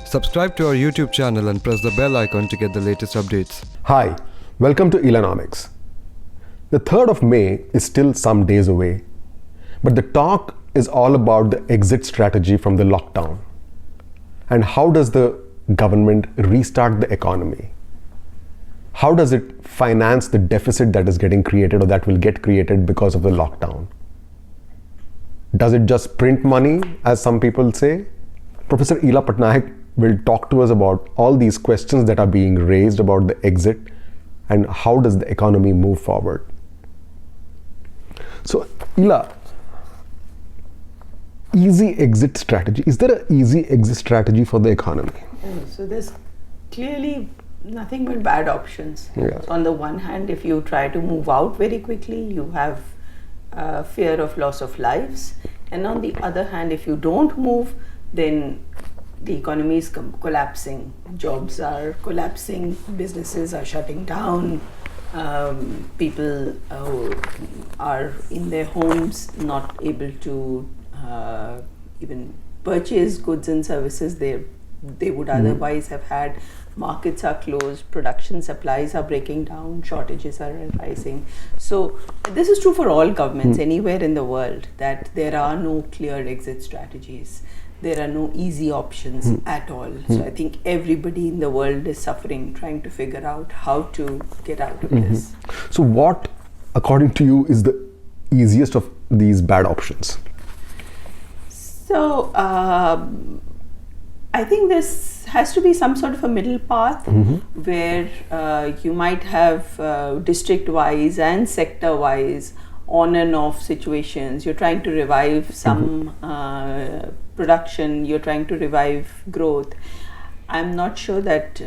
Subscribe to our YouTube channel and press the bell icon to get the latest updates. Hi, welcome to Economics. The 3rd of May is still some days away, but the talk is all about the exit strategy from the lockdown. And how does the government restart the economy? How does it finance the deficit that is getting created or that will get created because of the lockdown? Does it just print money, as some people say? Professor Ila Patnaik will talk to us about all these questions that are being raised about the exit and how does the economy move forward. So, Ila, easy exit strategy. Is there an easy exit strategy for the economy? So there's clearly nothing but bad options. Yeah. So on the one hand, if you try to move out very quickly, you have fear of loss of lives. And on the other hand, if you don't move, then the economy is collapsing. Jobs are collapsing, businesses are shutting down, people are in their homes not able to even purchase goods and services they would otherwise have had. Markets are closed, production supplies are breaking down, shortages are arising. So this is true for all governments anywhere in the world, that there are no clear exit strategies. There are no easy options at all. So I think everybody in the world is suffering, trying to figure out how to get out of this. So what, according to you, is the easiest of these bad options? So I think this has to be some sort of a middle path where you might have district-wise and sector-wise on and off situations. You're trying to revive some production, you're trying to revive growth. I'm not sure that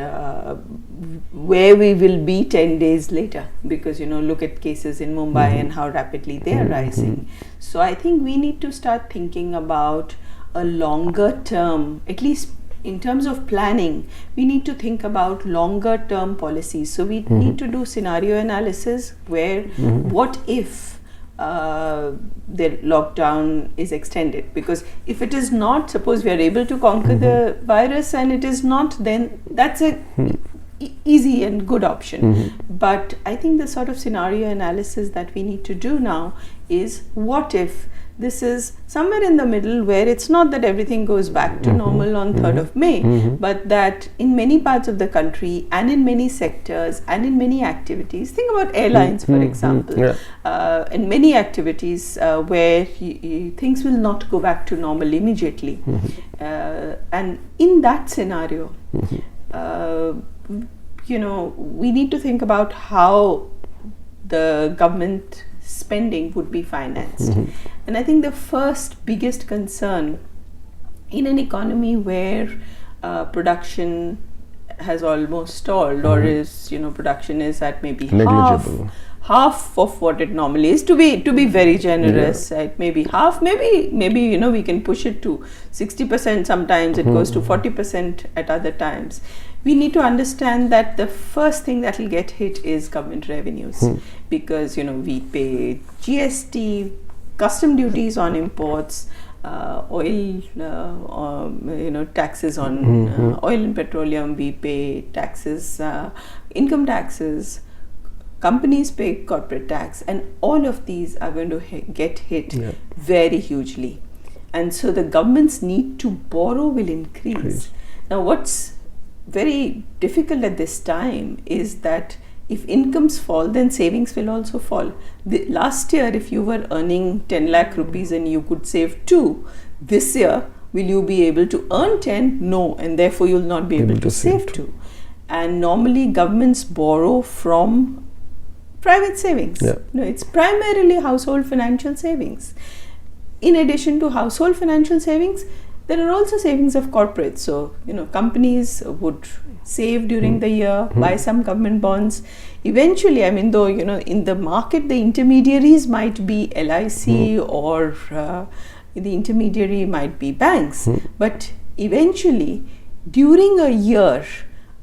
where we will be 10 days later, because look at cases in Mumbai and how rapidly they are rising. So I think we need to start thinking about a longer term, at least in terms of planning, we need to think about longer term policies. So we need to do scenario analysis where what if the lockdown is extended, because if it is not, suppose we are able to conquer the virus and it is not, then that's a easy and good option. But I think the sort of scenario analysis that we need to do now is, what if this is somewhere in the middle, where it's not that everything goes back to normal on 3rd of May, but that in many parts of the country and in many sectors and in many activities, think about airlines for example, and many activities where things will not go back to normal immediately. And in that scenario, we need to think about how the government spending would be financed. And I think the first biggest concern in an economy where production has almost stalled, or is production is at maybe half of what it normally is, to be very generous, right? Maybe half, maybe we can push it to 60%. Sometimes it goes to 40% at other times. We need to understand that the first thing that will get hit is government revenues, because we pay GST, custom duties on imports, oil, taxes on oil and petroleum. We pay taxes, income taxes. Companies pay corporate tax, and all of these are going to get hit very hugely. And so the government's need to borrow will increase. Now, what's very difficult at this time is that if incomes fall, then savings will also fall. Last year, if you were earning 10 lakh rupees and you could save 2, this year, will you be able to earn 10? No, and therefore you'll not be able to save 2. And normally governments borrow from private savings. It's primarily household financial savings. In addition to household financial savings, there are also savings of corporates. So, companies would save during the year, buy some government bonds. Eventually, though, in the market, the intermediaries might be LIC or the intermediary might be banks. But eventually, during a year,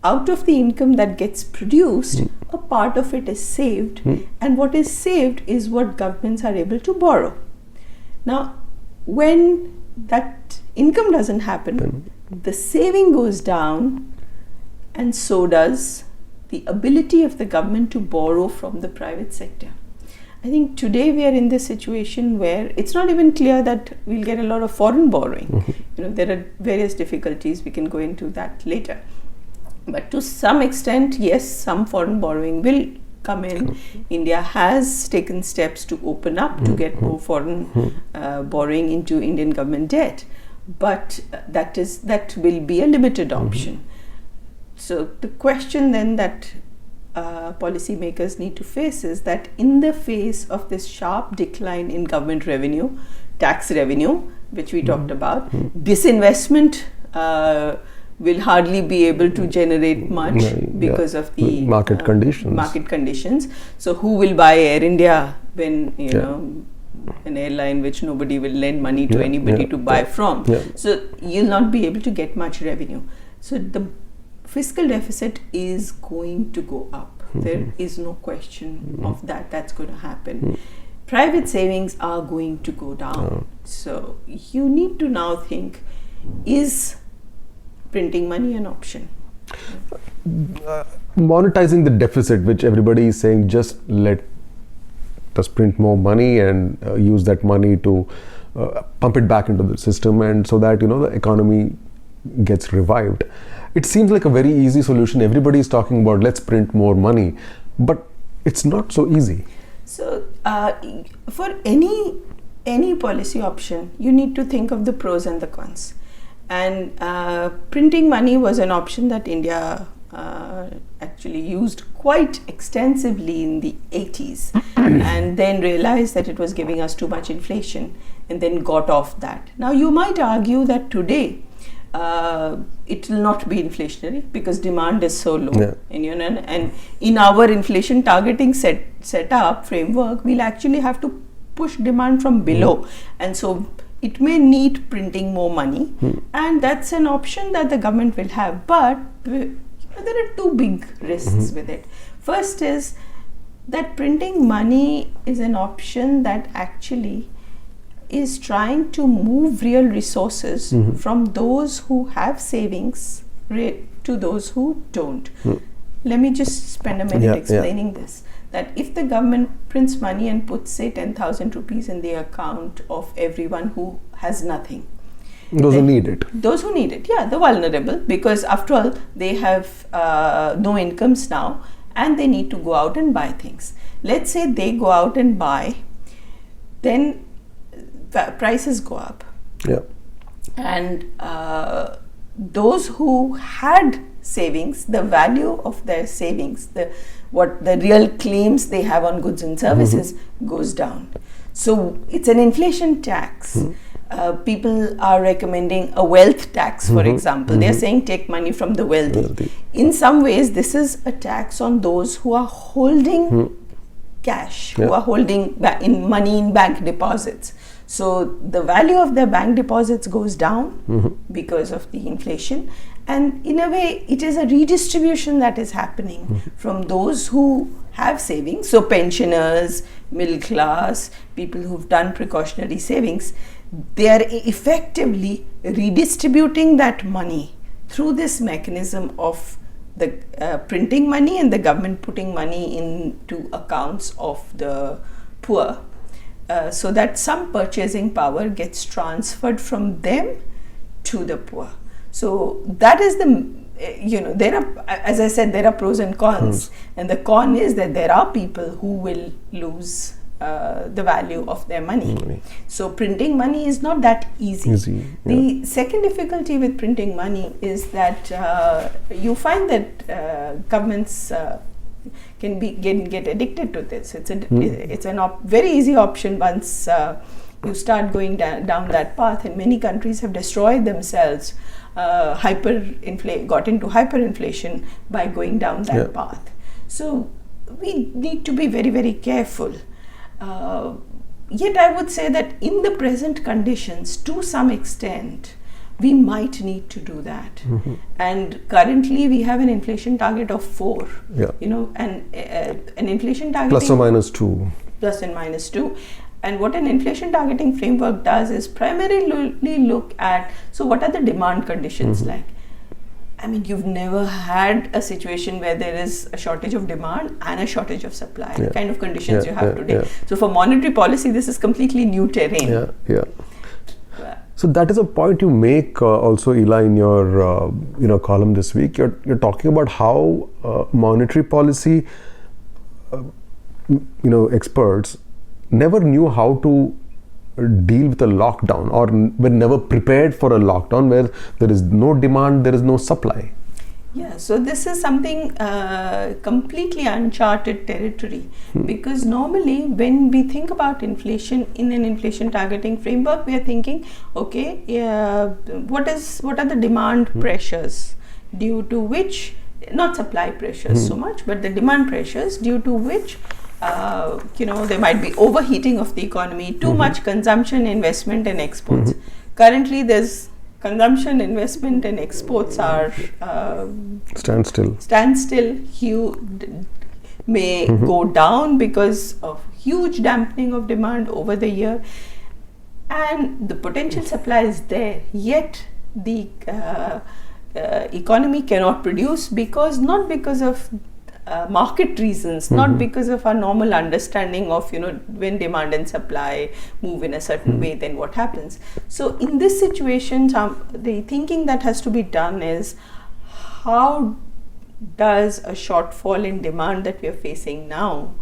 out of the income that gets produced, a part of it is saved. And what is saved is what governments are able to borrow. Now, when that income doesn't happen, the saving goes down, and so does the ability of the government to borrow from the private sector. I think today we are in this situation where it's not even clear that we'll get a lot of foreign borrowing. There are various difficulties, we can go into that later. But to some extent, yes, some foreign borrowing will come in. India has taken steps to open up to get more foreign borrowing into Indian government debt. But that will be a limited option. So the question then that policymakers need to face is that in the face of this sharp decline in government revenue, tax revenue, which we talked about, disinvestment will hardly be able to generate much because of the market conditions. So who will buy Air India when an airline which nobody will lend money to anybody to buy from? So you'll not be able to get much revenue. So the fiscal deficit is going to go up. There is no question of that. That's going to happen. Private savings are going to go down. So you need to now think, is printing money an option? Monetizing the deficit, which everybody is saying, just let us print more money and use that money to pump it back into the system, and so that the economy gets revived. It seems like a very easy solution. Everybody is talking about let's print more money, but it's not so easy. So for any policy option, you need to think of the pros and the cons. And printing money was an option that India actually used quite extensively in the 80s and then realized that it was giving us too much inflation and then got off that. Now you might argue that today it will not be inflationary because demand is so low. And in our inflation targeting setup framework, we'll actually have to push demand from below. And so it may need printing more money, and that's an option that the government will have. But there are two big risks with it. First is that printing money is an option that actually is trying to move real resources from those who have savings to those who don't. Let me just spend a minute explaining this. That if the government prints money and puts, say, 10,000 rupees in the account of everyone who has nothing. Those who need it. Those who need it, the vulnerable, because after all, they have no incomes now and they need to go out and buy things. Let's say they go out and buy, then prices go up. And those who had savings, the value of their savings, the real claims they have on goods and services goes down. So it's an inflation tax. People are recommending a wealth tax, for example. They're saying take money from the wealthy. In some ways, this is a tax on those who are holding cash, who are holding money in bank deposits. So the value of their bank deposits goes down because of the inflation. And in a way, it is a redistribution that is happening from those who have savings. So pensioners, middle class, people who've done precautionary savings, they are effectively redistributing that money through this mechanism of the printing money and the government putting money into accounts of the poor. So that some purchasing power gets transferred from them to the poor. So that is there are, as I said, there are pros and cons. And the con is that there are people who will lose the value of their money. So printing money is not that easy. The second difficulty with printing money is that you find that governments can get addicted to this. It's a very easy option once you start going down that path, and many countries have destroyed themselves, got into hyperinflation by going down that path. So we need to be very, very careful. Yet I would say that in the present conditions, to some extent, we might need to do that. And currently we have an inflation target of 4, and an inflation target plus or minus 2. Plus and minus 2. And what an inflation targeting framework does is primarily look at, so what are the demand conditions like? I mean, you've never had a situation where there is a shortage of demand and a shortage of supply, the kind of conditions you have today. So for monetary policy, this is completely new terrain. So that is a point you make also, Ela, in your column this week. You're talking about how monetary policy experts never knew how to deal with a lockdown, or were never prepared for a lockdown where there is no demand, there is no supply. Yeah, so this is something completely uncharted territory, because normally when we think about inflation in an inflation targeting framework, we are thinking, okay, what are the demand pressures due to which, not supply pressures so much, but the demand pressures due to which there might be overheating of the economy, too much consumption, investment and exports. Currently there's consumption, investment and exports are standstill. May go down because of huge dampening of demand over the year, and the potential supply is there, yet the economy cannot produce, not because of market reasons, not because of our normal understanding of when demand and supply move in a certain way, then what happens. So in this situation, the thinking that has to be done is, how does a shortfall in demand that we are facing now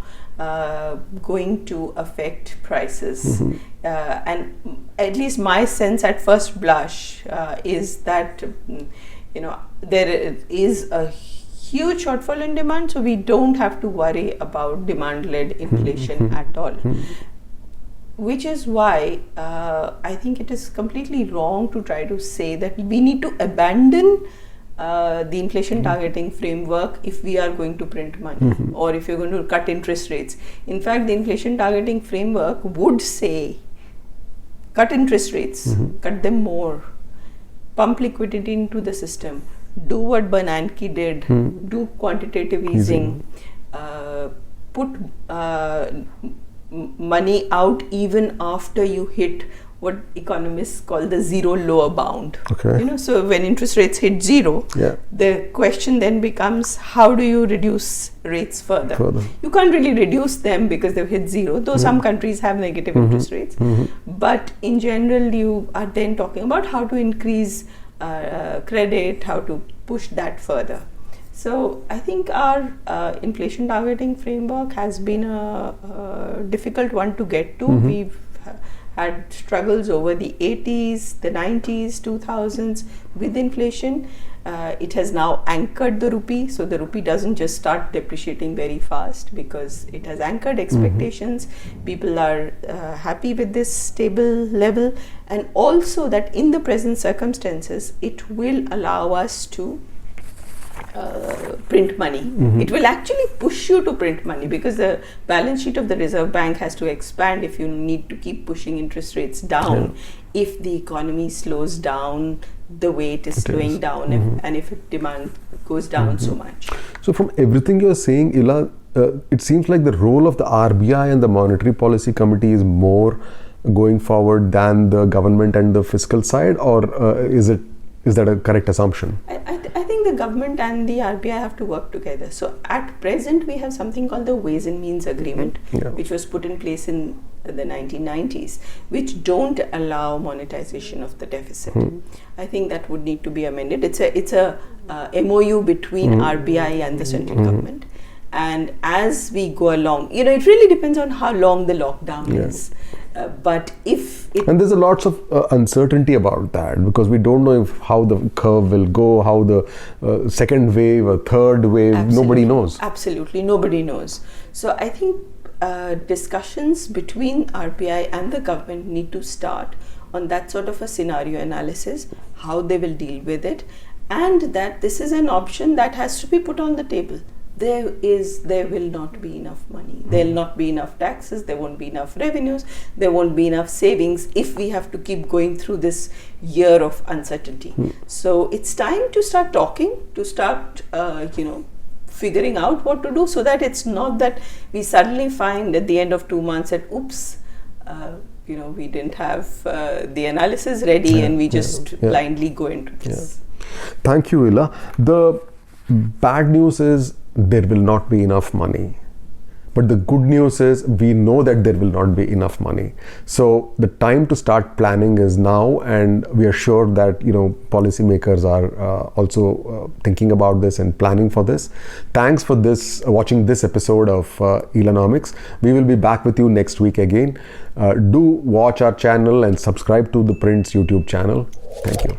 going to affect prices? And at least my sense at first blush is that there is a huge shortfall in demand, so we don't have to worry about demand-led inflation at all. Which is why I think it is completely wrong to try to say that we need to abandon the inflation targeting framework if we are going to print money or if you're going to cut interest rates. In fact, the inflation targeting framework would say, cut interest rates, cut them more, pump liquidity into the system, do what Bernanke did, do quantitative easing, put money out even after you hit what economists call the zero lower bound. So when interest rates hit zero, the question then becomes, how do you reduce rates further? You can't really reduce them because they've hit zero, though some countries have negative interest rates. But in general, you are then talking about how to increase credit, how to push that further. So I think our inflation targeting framework has been a difficult one to get to. We've had struggles over the 80s, the 90s, 2000s with inflation. It has now anchored the rupee, so the rupee doesn't just start depreciating very fast because it has anchored expectations. People are happy with this stable level, and also that in the present circumstances, it will allow us to print money. It will actually push you to print money because the balance sheet of the Reserve Bank has to expand if you need to keep pushing interest rates down, if the economy slows down the way it is slowing down, and if demand goes down so much. So from everything you're saying, Ela, it seems like the role of the RBI and the Monetary Policy Committee is more going forward than the government and the fiscal side, or is that a correct assumption? I think the government and the RBI have to work together. So at present, we have something called the Ways and Means Agreement, which was put in place in the 1990s, which don't allow monetization of the deficit. I think that would need to be amended. It's a MOU between RBI and the central government. And as we go along, it really depends on how long the lockdown is. But and there's a lots of uncertainty about that, because we don't know how the curve will go, how the second wave or third wave, nobody knows. Absolutely, nobody knows. So I think discussions between RBI and the government need to start on that sort of a scenario analysis, how they will deal with it, and that this is an option that has to be put on the table. There will not be enough money. There will not be enough taxes. There won't be enough revenues. There won't be enough savings if we have to keep going through this year of uncertainty. So it's time to start talking, to start, figuring out what to do, so that it's not that we suddenly find at the end of 2 months that, oops, we didn't have the analysis ready, and we just blindly go into this. Thank you, Ila. The bad news is there will not be enough money. But the good news is we know that there will not be enough money. So the time to start planning is now, and we are sure that policymakers are also thinking about this and planning for this. Thanks for watching this episode of Economics. We will be back with you next week again. Do watch our channel and subscribe to ThePrint's YouTube channel. Thank you.